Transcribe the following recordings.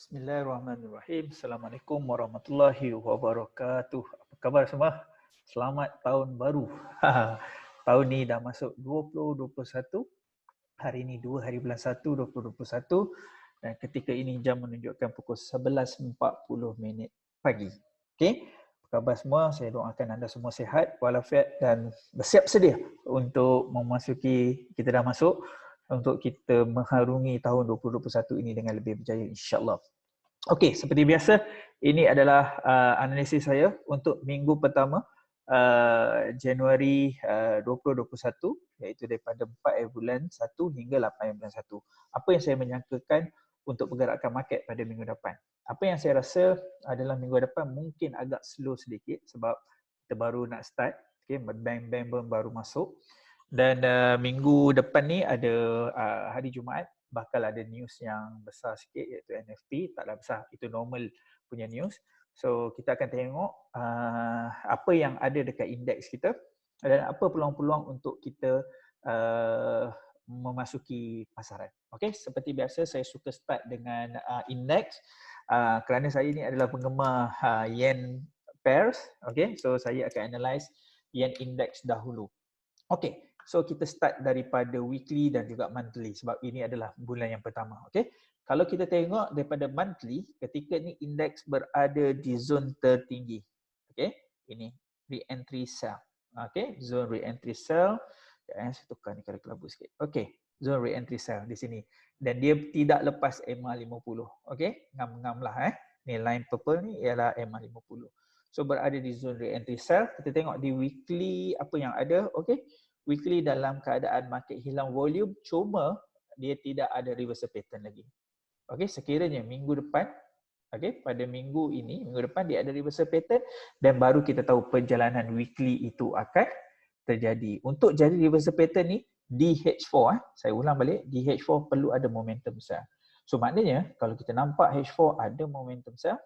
Bismillahirrahmanirrahim. Assalamualaikum warahmatullahi wabarakatuh. Apa khabar semua? Selamat tahun baru. Tahun ni dah masuk 2021. Hari ni 2 hari bulan 1 2021 dan ketika ini jam menunjukkan pukul 11.40 pagi. Okey. Apa khabar semua? Saya doakan anda semua sihat, walafiat dan bersiap sedia untuk kita dah masuk untuk kita mengharungi tahun 2021 ini dengan lebih berjaya insya-Allah. Okey, seperti biasa, ini adalah analisis saya untuk minggu pertama Januari 2021, iaitu daripada 4 bulan 1 hingga 8 bulan 1. Apa yang saya menyangkakan untuk pergerakan market pada minggu depan? Apa yang saya rasa adalah minggu depan mungkin agak slow sedikit sebab kita baru nak start, okay, bank-bank pun baru masuk. Dan minggu depan ni ada hari Jumaat bakal ada news yang besar sikit iaitu NFP. Taklah besar, itu normal punya news. So kita akan tengok apa yang ada dekat indeks kita dan apa peluang-peluang untuk kita memasuki pasaran. Okay, seperti biasa saya suka start dengan indeks kerana saya ni adalah penggemar yen pairs. Okay, so saya akan analyse yen index dahulu. Okay, so kita start daripada weekly dan juga monthly sebab ini adalah bulan yang pertama. Okay, kalau kita tengok daripada monthly, ketika ni indeks berada di zon tertinggi. Okay, ini re-entry sell. Okay, zone re-entry sell. Saya tukar ni kelabu sikit. Okay, zone re-entry sell di sini. Dan dia tidak lepas MA50. Okay, ngam-ngam lah. Ni line purple ni ialah MA50. So berada di zone re-entry sell. Kita tengok di weekly apa yang ada. Okay, weekly dalam keadaan market hilang volume, cuma dia tidak ada reversal pattern lagi. Okay, sekiranya minggu depan, okay, pada minggu depan dia ada reversal pattern dan baru kita tahu perjalanan weekly itu akan terjadi. Untuk jadi reversal pattern ni, DH4, saya ulang balik, DH4 perlu ada momentum sell. So maknanya kalau kita nampak H4 ada momentum sell,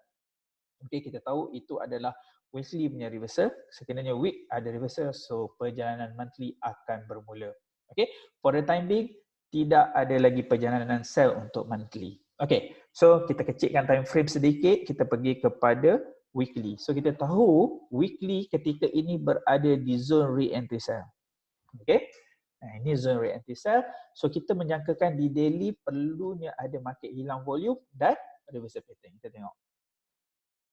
okay, kita tahu itu adalah weekly punya reversal. Sekiranya week ada reversal, so perjalanan monthly akan bermula. Okay, for the time being, tidak ada lagi perjalanan sell untuk monthly. Okay, so kita kecilkan time frame sedikit, kita pergi kepada weekly. So kita tahu weekly ketika ini berada di zone re-entry sell. Okay, ini zone re-entry sell. So kita menjangkakan di daily perlunya ada market hilang volume dan reversal pattern. Kita tengok.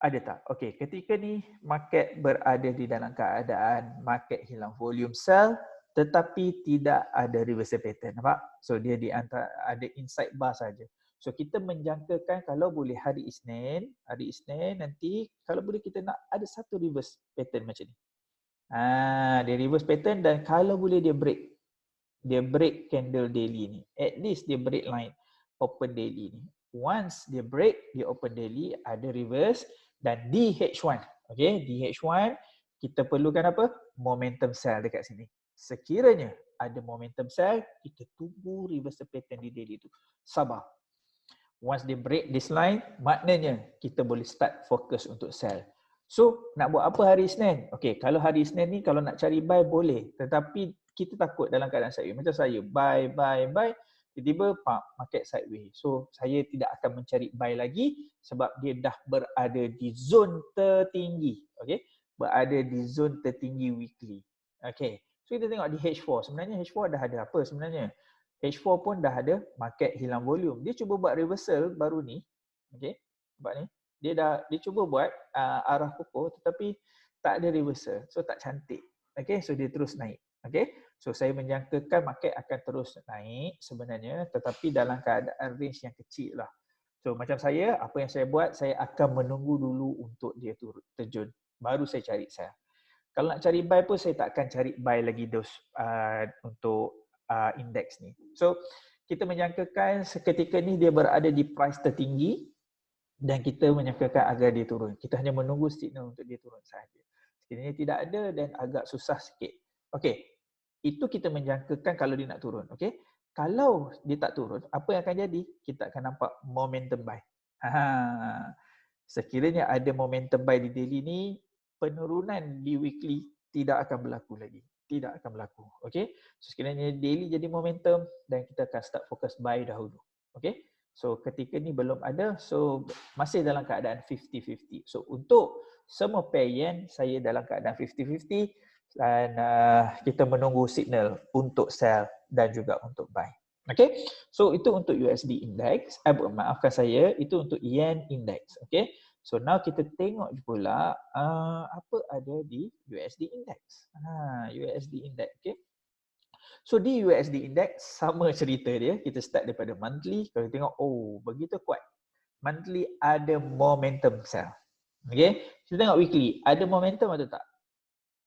Ada tak? Okey, ketika ni market berada di dalam keadaan market hilang volume sell tetapi tidak ada reversal pattern. Nampak? So dia di antara ada inside bar saja. So kita menjangkakan kalau boleh hari Isnin nanti kalau boleh kita nak ada satu reverse pattern macam ni. Dia reverse pattern dan kalau boleh dia break candle daily ni. At least dia break line open daily ni. Once dia break, dia open daily, ada reverse dan DH1. Okay, DH1 kita perlukan apa? Momentum sell dekat sini. Sekiranya ada momentum sell, kita tunggu reversal pattern di daily tu. Sabar. Once dia break this line, maknanya kita boleh start fokus untuk sell. So, nak buat apa hari Isnin? Okay, kalau hari Isnin ni kalau nak cari buy boleh. Tetapi kita takut dalam keadaan sideways. Macam saya, buy. Tiba-tiba market sideways. So, saya tidak akan mencari buy lagi sebab dia dah berada di zon tertinggi. Okay, berada di zon tertinggi weekly. Okay, so kita tengok di H4. Sebenarnya H4 dah ada apa sebenarnya? H4 pun dah ada market hilang volume. Dia cuba buat reversal baru ni. Okay, nampak ni. Dia cuba buat arah pokok tetapi tak ada reversal. So tak cantik. Okay, so dia terus naik. Okay, so saya menjangkakan market akan terus naik sebenarnya tetapi dalam keadaan range yang kecil lah. So macam saya, apa yang saya buat, saya akan menunggu dulu untuk dia terjun. Baru saya cari sell. Kalau nak cari buy pun saya tak akan cari buy lagi untuk indeks ni. So kita menjangkakan seketika ni dia berada di price tertinggi dan kita menyangkakan agar dia turun. Kita hanya menunggu signal untuk dia turun sahaja. Sekiranya tidak ada dan agak susah sikit. Okey, itu kita menjangkakan kalau dia nak turun. Okey, kalau dia tak turun, apa yang akan jadi? Kita akan nampak momentum buy. Sekiranya ada momentum buy di daily ni, penurunan di weekly tidak akan berlaku lagi. Tidak akan berlaku. Okey, so sekiranya daily jadi momentum dan kita akan start fokus buy dahulu. Okey, So ketika ni belum ada, so masih dalam keadaan 50-50. So untuk semua pair yen, saya dalam keadaan 50-50 dan kita menunggu signal untuk sell dan juga untuk buy. Okay, so itu untuk USD index. Maafkan saya, itu untuk yen index. Okay, so now kita tengok pula apa ada di USD index. USD index. Okay. So di USD index sama cerita dia. Kita start daripada monthly. Kalau kita tengok, oh begitu kuat. Monthly ada momentum sell. Okay. Kita tengok weekly. Ada momentum atau tak?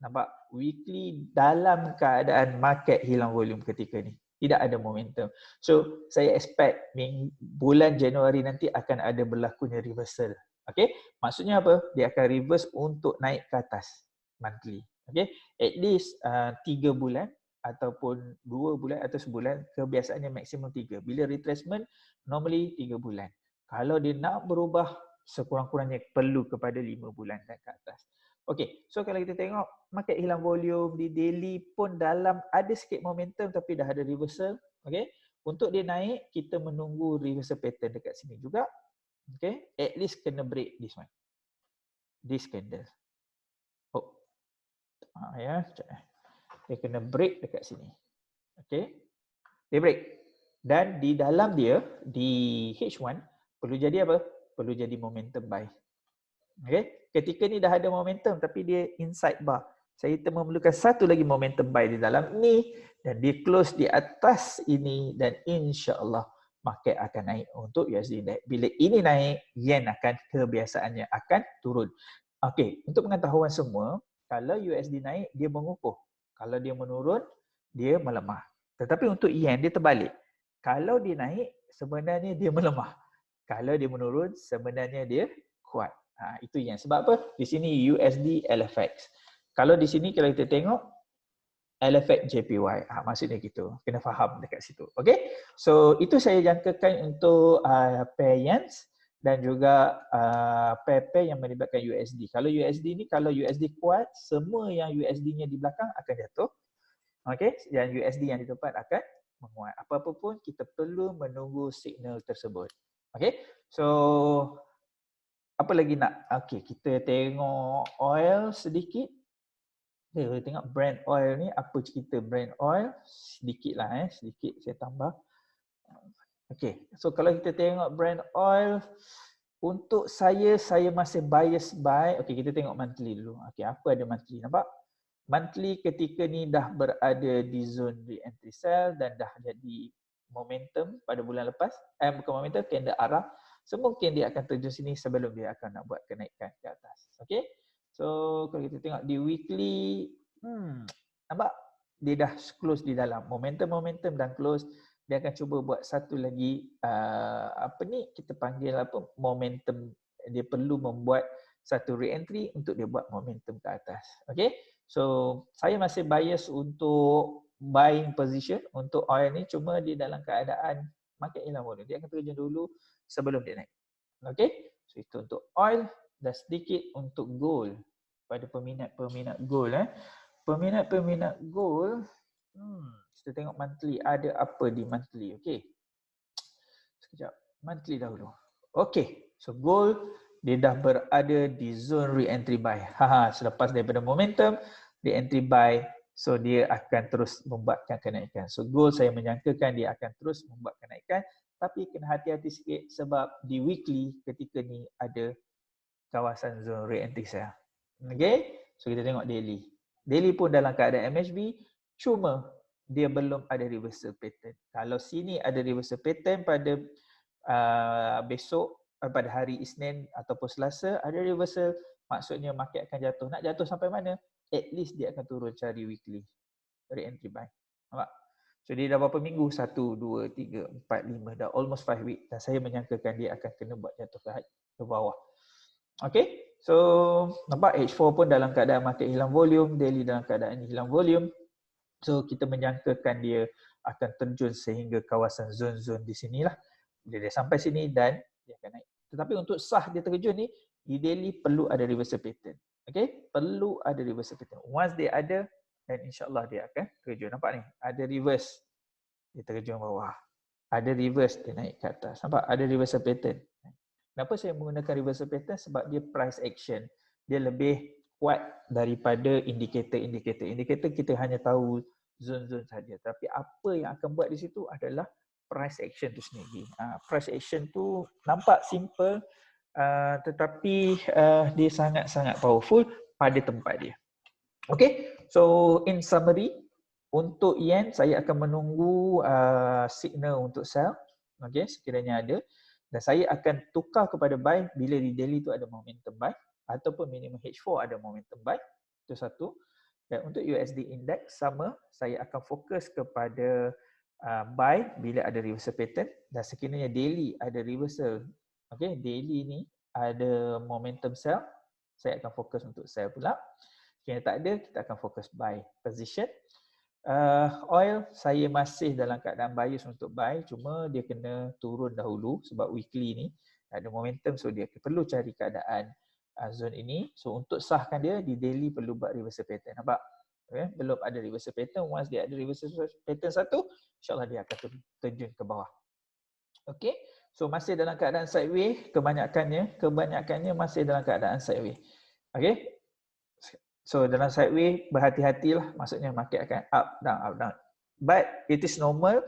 Nampak? Weekly dalam keadaan market hilang volume ketika ni. Tidak ada momentum. So saya expect bulan Januari nanti akan ada berlakunya reversal. Okay. Maksudnya apa? Dia akan reverse untuk naik ke atas monthly. Okay. At least 3 bulan ataupun 2 bulan atau sebulan, kebiasaannya maksimum 3. Bila retracement, normally 3 bulan. Kalau dia nak berubah, sekurang-kurangnya perlu kepada 5 bulan dan ke atas. Okey, so kalau kita tengok market hilang volume di daily pun dalam ada sikit momentum tapi dah ada reversal. Okey, untuk dia naik, kita menunggu reversal pattern dekat sini juga. Okey, at least kena break this one. This candle. Oh, ya, dia kena break dekat sini. Okey, dia break. Dan di dalam dia, di H1, perlu jadi apa? Perlu jadi momentum buy. Okay. Ketika ni dah ada momentum tapi dia inside bar. Saya memerlukan satu lagi momentum buy di dalam ni dan dia close di atas ini dan insya-Allah market akan naik untuk USD index. Bila ini naik, yen akan kebiasaannya akan turun. Okey, untuk pengetahuan semua, kalau USD naik dia mengukuh. Kalau dia menurun, dia melemah. Tetapi untuk yen dia terbalik. Kalau dia naik, sebenarnya dia melemah. Kalau dia menurun, sebenarnya dia kuat. Itu yang sebab apa? Di sini USD LFX. Kalau di sini kalau kita tengok LFX JPY. Maksudnya gitu. Kena faham dekat situ. Okay? So itu saya jangkakan untuk pair yens dan juga pair-pair yang melibatkan USD. Kalau USD ni, kalau USD kuat, semua yang USD-nya di belakang akan jatuh. Okay? Dan USD yang di depan akan menguat. Apa-apa pun kita perlu menunggu signal tersebut. Okay? So apa lagi nak? Okey, kita tengok oil sedikit. Kita tengok Brent oil ni, apa cerita Brent oil? Sedikitlah sedikit saya tambah. Okey, so kalau kita tengok Brent oil, untuk saya masih bias buy. Okey, kita tengok monthly dulu. Okey, apa ada monthly? Nampak? Monthly ketika ni dah berada di zone re-entry sell dan dah jadi momentum pada bulan lepas. Bukan momentum, candle arah. So mungkin dia akan terjun sini sebelum dia akan nak buat kenaikan ke atas. Okay. So kalau kita tengok di weekly, nampak? Dia dah close di dalam. Momentum dan close. Dia akan cuba buat satu lagi, kita panggil apa? Momentum. Dia perlu membuat satu re-entry untuk dia buat momentum ke atas. Okay. So saya masih bias untuk buying position untuk oil ni, cuma di dalam keadaan market hilang volume. Dia akan terjun dulu sebelum dia naik. Okay, so itu untuk oil dan sedikit untuk gold pada peminat-peminat gold. Peminat-peminat gold, kita tengok monthly, ada apa di monthly. Okay, sekejap, monthly dahulu. Okay, so gold dia dah berada di zone re-entry buy. Selepas daripada momentum, re-entry buy, so dia akan terus membuatkan kenaikan. So gold saya menyangkakan dia akan terus membuat kenaikan, tapi kena hati-hati sikit sebab di weekly ketika ni ada kawasan zone re-entry sell. Okay, so kita tengok daily. Daily pun dalam keadaan MHB, cuma dia belum ada reversal pattern. Kalau sini ada reversal pattern pada besok, pada hari Isnin ataupun Selasa ada reversal, maksudnya market akan jatuh. Nak jatuh sampai mana? At least dia akan turun cari weekly re-entry buy. Nampak? So dia dah berapa minggu? 1, 2, 3, 4, 5. Dah almost 5 week. Dan saya menyangkakan dia akan kena buat jatuh ke bawah. Okay. So nampak H4 pun dalam keadaan market hilang volume. Daily dalam keadaan hilang volume. So kita menyangkakan dia akan terjun sehingga kawasan zone-zone di sinilah. Bila dia sampai sini dan dia akan naik. Tetapi untuk sah dia terjun ni, di daily perlu ada reversal pattern. Okay. Perlu ada reversal pattern. Once dia ada, dan insyaAllah dia akan terjun. Nampak ni? Ada reverse. Dia terjun bawah. ada reverse dia naik ke atas. Nampak? Ada reversal pattern. Kenapa saya menggunakan reversal pattern? Sebab dia price action. Dia lebih kuat daripada indikator-indikator. Indikator kita hanya tahu zone-zone saja. Tapi apa yang akan buat di situ adalah price action tu sendiri. Price action tu nampak simple, tetapi dia sangat-sangat powerful pada tempat dia. Okay, so in summary, untuk yen saya akan menunggu signal untuk sell, okay, sekiranya ada, dan saya akan tukar kepada buy bila di daily tu ada momentum buy ataupun minimum H4 ada momentum buy. Itu satu. Dan untuk USD index sama, saya akan fokus kepada buy bila ada reversal pattern, dan sekiranya daily ada reversal, okay, daily ni ada momentum sell, saya akan fokus untuk sell pula. Sekiranya tak ada, kita akan fokus buy position. Oil saya masih dalam keadaan bias untuk buy, cuma dia kena turun dahulu sebab weekly ni ada momentum, so dia perlu cari keadaan zone ini. So untuk sahkan dia di daily perlu buat reversal pattern. Nampak? Okay? Belum ada reversal pattern. Once dia ada reversal pattern satu, insyaAllah dia akan terjun ke bawah. Okay, so masih dalam keadaan sideways, kebanyakannya masih dalam keadaan sideways. Okay, so dalam sideways berhati-hatilah, maksudnya market akan up down. But it is normal,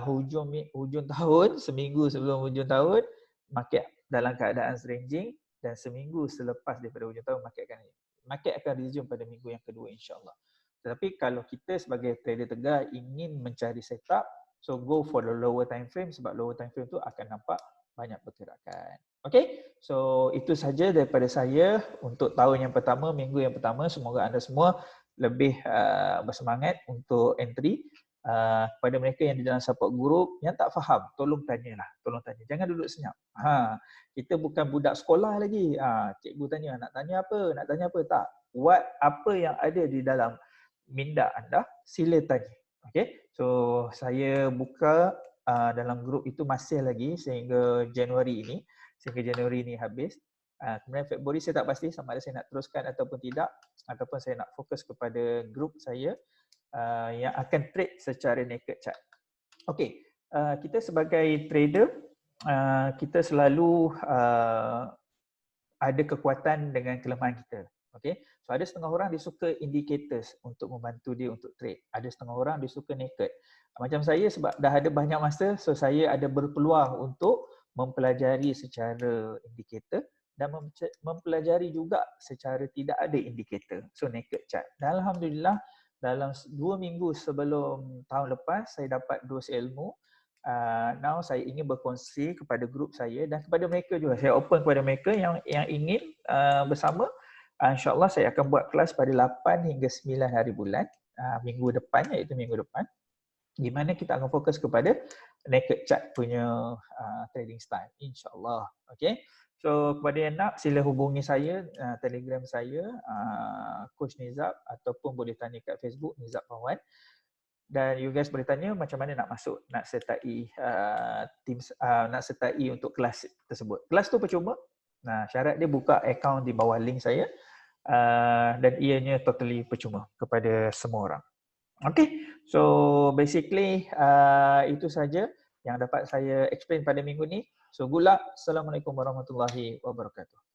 hujung tahun, seminggu sebelum hujung tahun market dalam keadaan ranging, dan seminggu selepas daripada hujung tahun market akan resume pada minggu yang kedua insya-Allah. Tetapi kalau kita sebagai trader tegar ingin mencari setup, so go for the lower time frame, sebab lower time frame tu akan nampak banyak pergerakan. Okay, so itu saja daripada saya untuk tahun yang pertama, minggu yang pertama. Semoga anda semua lebih bersemangat untuk entry. Kepada mereka yang di dalam support group yang tak faham, tolong tanyalah, tolong tanya. Jangan duduk senyap. Kita bukan budak sekolah lagi. Cikgu tanya, nak tanya apa? Tak. Buat apa yang ada di dalam minda anda, sila tanya. Okay, so saya buka dalam grup itu masih lagi sehingga Januari ini habis. Kemudian Februari saya tak pasti sama ada saya nak teruskan ataupun tidak, ataupun saya nak fokus kepada grup saya yang akan trade secara naked chart. Okey, kita sebagai trader kita selalu ada kekuatan dengan kelemahan kita. Okay, so ada setengah orang dia suka indicators untuk membantu dia untuk trade. Ada setengah orang dia suka naked. Macam saya, sebab dah ada banyak masa, so saya ada berpeluang untuk mempelajari secara indikator dan mempelajari juga secara tidak ada indikator. So naked chart. Dan alhamdulillah dalam 2 minggu sebelum tahun lepas saya dapat dos ilmu. Now saya ingin berkongsi kepada grup saya dan kepada mereka juga. Saya open kepada mereka yang ingin bersama. InsyaAllah saya akan buat kelas pada 8 hingga 9 hari bulan minggu depan, iaitu minggu depan, di mana kita akan fokus kepada naked chart punya trading style, insyaAllah. Okay, so kepada yang nak, sila hubungi saya, Telegram saya, Coach Nizab, ataupun boleh tanya kat Facebook Nizab Pawan. Dan you guys boleh tanya macam mana nak masuk, nak sertai nak sertai untuk kelas tersebut. Kelas tu percuma. Syarat dia buka akaun di bawah link saya, dan ianya totally percuma kepada semua orang. Okay, so basically itu saja yang dapat saya explain pada minggu ni. So good luck. Assalamualaikum warahmatullahi wabarakatuh.